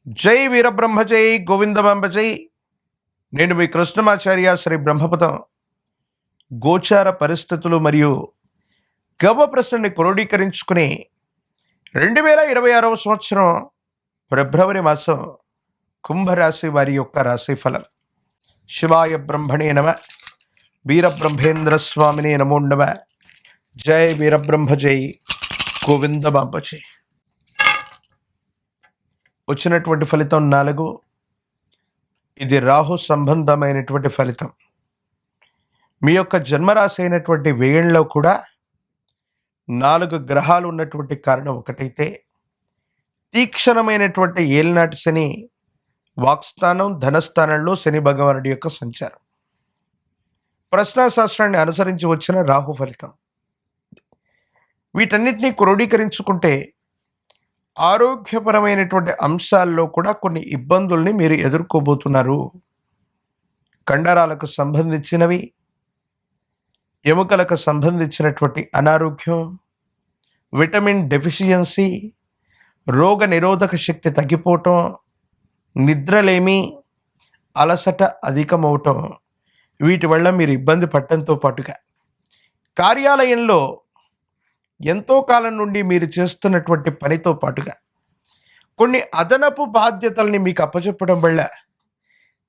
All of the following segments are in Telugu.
జై వీరబ్రహ్మ జై గోవిందమాంబ జై. నేను మీ కృష్ణమాచార్య శ్రీ బ్రహ్మపదం. గోచార పరిస్థితులు మరియు గవ ప్రశ్నని క్రోడీకరించుకుని 2026వ సంవత్సరం ఫిబ్రవరి మాసం కుంభరాశి వారి యొక్క రాశిఫలం. శివాయ బ్రహ్మణే నమ. వీరబ్రహ్మేంద్ర స్వామిని నమో నమ. జై వీరబ్రహ్మ జై గోవిందమాంబ జై. వచ్చినటువంటి ఫలితం 4. ఇది రాహు సంబంధమైనటువంటి ఫలితం. మీ యొక్క జన్మరాశి అయినటువంటి వ్యయంలో కూడా 4 గ్రహాలు ఉన్నటువంటి కారణం ఒకటైతే తీక్షణమైనటువంటి ఏలినాటి శని వాక్స్థానం ధనస్థానంలో శని భగవానుడి యొక్క సంచారం, ప్రశ్నాశాస్త్రాన్ని అనుసరించి వచ్చిన రాహు ఫలితం. వీటన్నిటినీ క్రోడీకరించుకుంటే ఆరోగ్యపరమైనటువంటి అంశాల్లో కూడా కొన్ని ఇబ్బందుల్ని మీరు ఎదుర్కోబోతున్నారు. కండరాలకు సంబంధించినవి, ఎముకలకు సంబంధించినటువంటి అనారోగ్యం, విటమిన్ డెఫిషియన్సీ, రోగ నిరోధక శక్తి తగ్గిపోవటం, నిద్రలేమి, అలసట అధికమవటం, వీటి వల్ల మీరు ఇబ్బంది పడటంతో పాటుగా కార్యాలయంలో ఎంతో కాలం నుండి మీరు చేస్తున్నటువంటి పనితో పాటుగా కొన్ని అదనపు బాధ్యతల్ని మీకు అప్పచెప్పడం వల్ల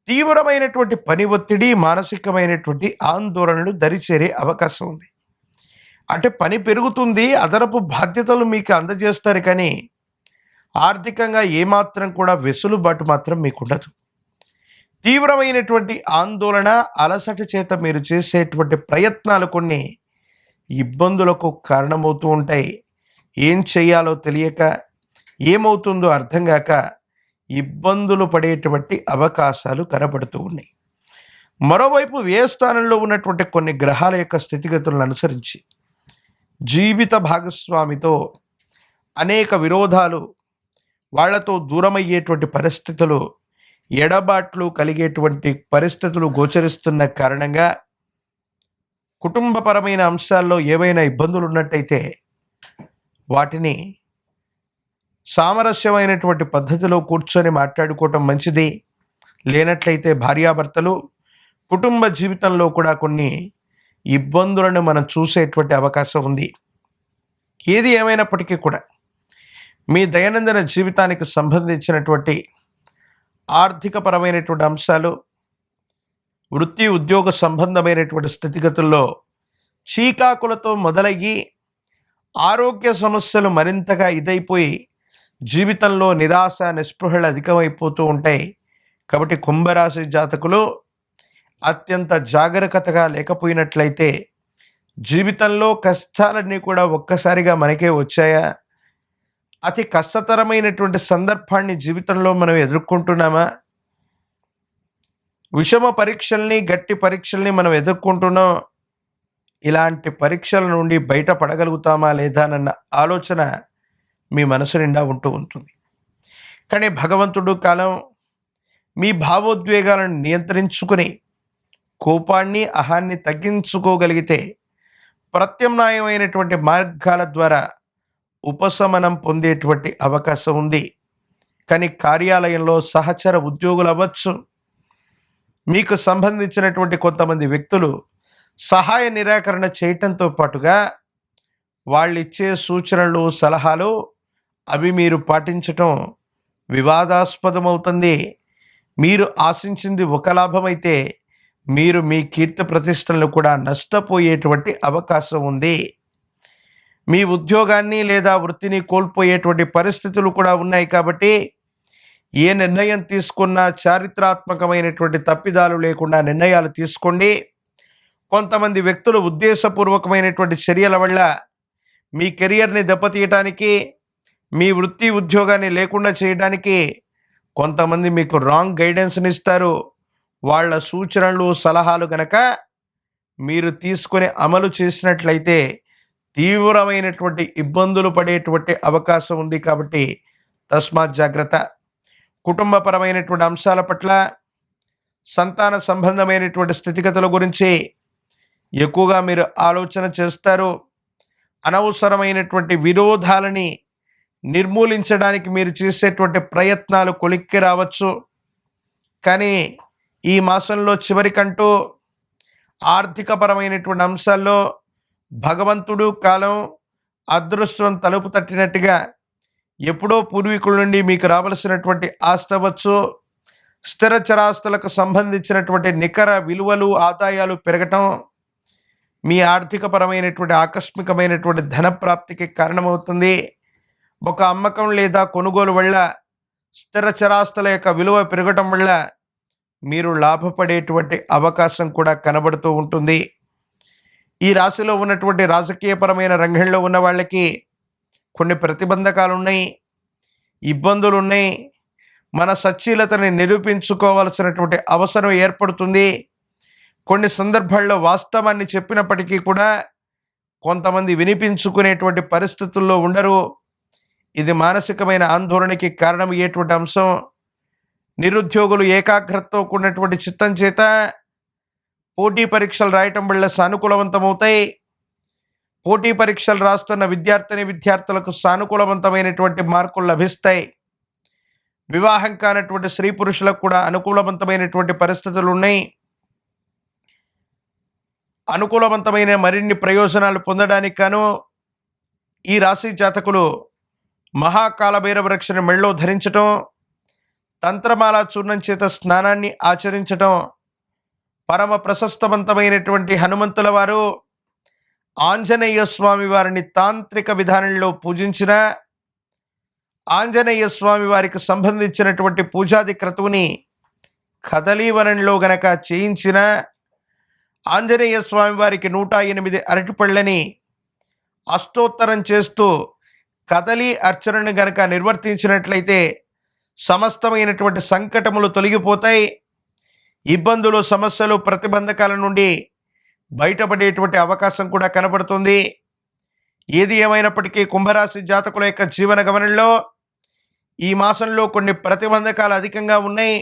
తీవ్రమైనటువంటి పని ఒత్తిడి, మానసికమైనటువంటి ఆందోళనలు దరిచేరే అవకాశం ఉంది. అంటే పని పెరుగుతుంది, అదనపు బాధ్యతలు మీకు అందజేస్తారు, కానీ ఆర్థికంగా ఏమాత్రం కూడా వెసులుబాటు మాత్రం మీకు ఉండదు. తీవ్రమైనటువంటి ఆందోళన, అలసట చేత మీరు చేసేటువంటి ప్రయత్నాలు కొన్ని ఇబ్బందులకు కారణమవుతూ ఉంటాయి. ఏం చేయాలో తెలియక, ఏమవుతుందో అర్థం కాక ఇబ్బందులు పడేటువంటి అవకాశాలు కనబడుతూ ఉన్నాయి. మరోవైపు వ్యయస్థానంలో ఉన్నటువంటి కొన్ని గ్రహాల యొక్క స్థితిగతులను అనుసరించి జీవిత భాగస్వామితో అనేక విరోధాలు, వాళ్లతో దూరమయ్యేటువంటి పరిస్థితులు, ఎడబాట్లు కలిగేటువంటి పరిస్థితులు గోచరిస్తున్న కారణంగా కుటుంబపరమైన అంశాల్లో ఏవైనా ఇబ్బందులు ఉన్నట్టయితే వాటిని సామరస్యమైనటువంటి పద్ధతిలో కూర్చొని మాట్లాడుకోవటం మంచిది. లేనట్లయితే భార్యాభర్తలు కుటుంబ జీవితంలో కూడా కొన్ని ఇబ్బందులను మనం చూసేటువంటి అవకాశం ఉంది. ఏది ఏమైనప్పటికీ కూడా మీ దైనందిన జీవితానికి సంబంధించినటువంటి ఆర్థికపరమైనటువంటి అంశాలు, వృత్తి ఉద్యోగ సంబంధమైనటువంటి స్థితిగతుల్లో చీకాకులతో మొదలయ్యి ఆరోగ్య సమస్యలు మరింతగా ఇదైపోయి జీవితంలో నిరాశ, నిస్పృహలు అధికమైపోతూ ఉంటాయి. కాబట్టి కుంభరాశి జాతకులు అత్యంత జాగరూకతగా లేకపోయినట్లయితే జీవితంలో కష్టాలన్నీ కూడా ఒక్కసారిగా మనకే వచ్చాయా? అతి కష్టతరమైనటువంటి సందర్భాన్ని జీవితంలో మనం ఎదుర్కొంటున్నామా? విషమ పరీక్షల్ని, గట్టి పరీక్షల్ని మనం ఎదుర్కొంటున్నాం. ఇలాంటి పరీక్షల నుండి బయటపడగలుగుతామా లేదా అన్న ఆలోచన మీ మనసు నిండా ఉంటూ ఉంటుంది. కానీ భగవంతుడు కాలం మీ భావోద్వేగాలను నియంత్రించుకుని కోపాన్ని, అహాన్ని తగ్గించుకోగలిగితే ప్రత్యామ్నాయమైనటువంటి మార్గాల ద్వారా ఉపశమనం పొందేటువంటి అవకాశం ఉంది. కానీ కార్యాలయంలో సహచర ఉద్యోగులు అవ్వచ్చు, మీకు సంబంధించినటువంటి కొంతమంది వ్యక్తులు సహాయ నిరాకరణ చేయటంతో పాటుగా వాళ్ళు ఇచ్చే సూచనలు, సలహాలు అవి మీరు పాటించటం వివాదాస్పదమవుతుంది. మీరు ఆశించింది ఒక లాభమైతే మీరు మీ కీర్తి ప్రతిష్టలను కూడా నష్టపోయేటువంటి అవకాశం ఉంది. మీ ఉద్యోగాన్ని లేదా వృత్తిని కోల్పోయేటువంటి పరిస్థితులు కూడా ఉన్నాయి. కాబట్టి ఏ నిర్ణయం తీసుకున్నా చారిత్రాత్మకమైనటువంటి తప్పిదాలు లేకుండా నిర్ణయాలు తీసుకోండి. కొంతమంది వ్యక్తులు ఉద్దేశపూర్వకమైనటువంటి చర్యల వల్ల మీ కెరియర్ని దెబ్బతీయటానికి, మీ వృత్తి ఉద్యోగాన్ని లేకుండా చేయడానికి కొంతమంది మీకు రాంగ్ గైడెన్స్ని ఇస్తారు. వాళ్ళ సూచనలు, సలహాలు గనక మీరు తీసుకొని అమలు చేసినట్లయితే తీవ్రమైనటువంటి ఇబ్బందులు పడేటువంటి అవకాశం ఉంది. కాబట్టి తస్మాత్ జాగ్రత్త. కుటుంబపరమైనటువంటి అంశాల పట్ల, సంతాన సంబంధమైనటువంటి స్థితిగతుల గురించి ఎక్కువగా మీరు ఆలోచన చేస్తారు. అనవసరమైనటువంటి విరోధాలని నిర్మూలించడానికి మీరు చేసేటువంటి ప్రయత్నాలు కొలిక్కి రావచ్చు. కానీ ఈ మాసంలో చివరికంటూ ఆర్థికపరమైనటువంటి అంశాల్లో భగవంతుడు కాలం అదృష్టం తలుపు తట్టినట్టుగా ఎప్పుడో పూర్వీకుల నుండి మీకు రావలసినటువంటి ఆస్తి అవ్వచ్చు, స్థిర చరాస్తులకు సంబంధించినటువంటి నికర విలువలు ఆదాయాలు పెరగటం మీ ఆర్థికపరమైనటువంటి ఆకస్మికమైనటువంటి ధన ప్రాప్తికి కారణమవుతుంది. ఒక అమ్మకం లేదా కొనుగోలు వల్ల స్థిర చరాస్తుల యొక్క విలువ పెరగటం వల్ల మీరు లాభపడేటువంటి అవకాశం కూడా కనబడుతూ ఉంటుంది. ఈ రాశిలో ఉన్నటువంటి రాజకీయపరమైన రంగంలో ఉన్న వాళ్ళకి కొన్ని ప్రతిబంధకాలు ఉన్నాయి, ఇబ్బందులు ఉన్నాయి. మన సచ్చీలతని నిరూపించుకోవాల్సినటువంటి అవసరం ఏర్పడుతుంది. కొన్ని సందర్భాల్లో వాస్తవాన్ని చెప్పినప్పటికీ కూడా కొంతమంది వినిపించుకునేటువంటి పరిస్థితుల్లో ఉండరు. ఇది మానసికమైన ఆందోళనకి కారణమయ్యేటువంటి అంశం. నిరుద్యోగులు ఏకాగ్రతతో కూడినటువంటి చిత్తం చేత పోటీ పరీక్షలు రాయటం వల్ల సానుకూలవంతమవుతాయి. పోటీ పరీక్షలు రాస్తున్న విద్యార్థులకు సానుకూలవంతమైనటువంటి మార్కులు లభిస్తాయి. వివాహం కానటువంటి స్త్రీ పురుషులకు కూడా అనుకూలవంతమైనటువంటి పరిస్థితులు ఉన్నాయి. అనుకూలవంతమైన మరిన్ని ప్రయోజనాలు పొందడానికి గాను ఈ రాశి జాతకులు మహాకాలభైరవ రక్షణ మెళ్ళో ధరించటం, తంత్రమాల చూర్ణం చేత స్నానాన్ని ఆచరించటం, పరమ ప్రశస్తవంతమైనటువంటి హనుమంతుల వారు ఆంజనేయ స్వామి వారిని తాంత్రిక విధానంలో పూజించిన, ఆంజనేయ స్వామి వారికి సంబంధించినటువంటి పూజాది క్రతువుని కదలీవనంలో గనక చేయించిన, ఆంజనేయ స్వామి వారికి 108 అరటిపళ్ళని అష్టోత్తరం చేస్తూ కదలి అర్చనను గనక నిర్వర్తించినట్లయితే సమస్తమైనటువంటి సంకటములు తొలగిపోతాయి. ఇబ్బందులు, సమస్యలు, ప్రతిబంధకాల నుండి బయటపడేటువంటి అవకాశం కూడా కనబడుతుంది. ఏది ఏమైనప్పటికీ కుంభరాశి జాతకుల యొక్క జీవన గమనంలో ఈ మాసంలో కొన్ని ప్రతిబంధకాలు అధికంగా ఉన్నాయి.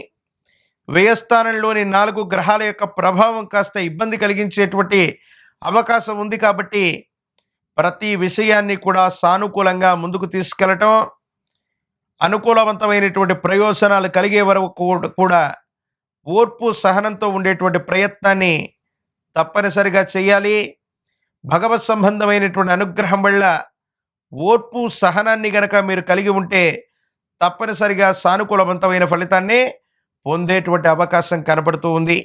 వ్యయస్థానంలోని 4 గ్రహాల యొక్క ప్రభావం కాస్త ఇబ్బంది కలిగించేటువంటి అవకాశం ఉంది. కాబట్టి ప్రతి విషయాన్ని కూడా సానుకూలంగా ముందుకు తీసుకెళ్ళటం, అనుకూలవంతమైనటువంటి ప్రయోజనాలు కలిగే వరకు కూడా ఓర్పు సహనంతో ఉండేటువంటి ప్రయత్నాన్ని తప్పనిసరిగా చేయాలి. భగవత్ సంబంధమైనటువంటి అనుగ్రహం వల్ల ఓర్పు సహనాన్ని గనక మీరు కలిగి ఉంటే తప్పనిసరిగా సానుకూలవంతమైన ఫలితాన్ని పొందేటువంటి అవకాశం కనబడుతూ ఉంది.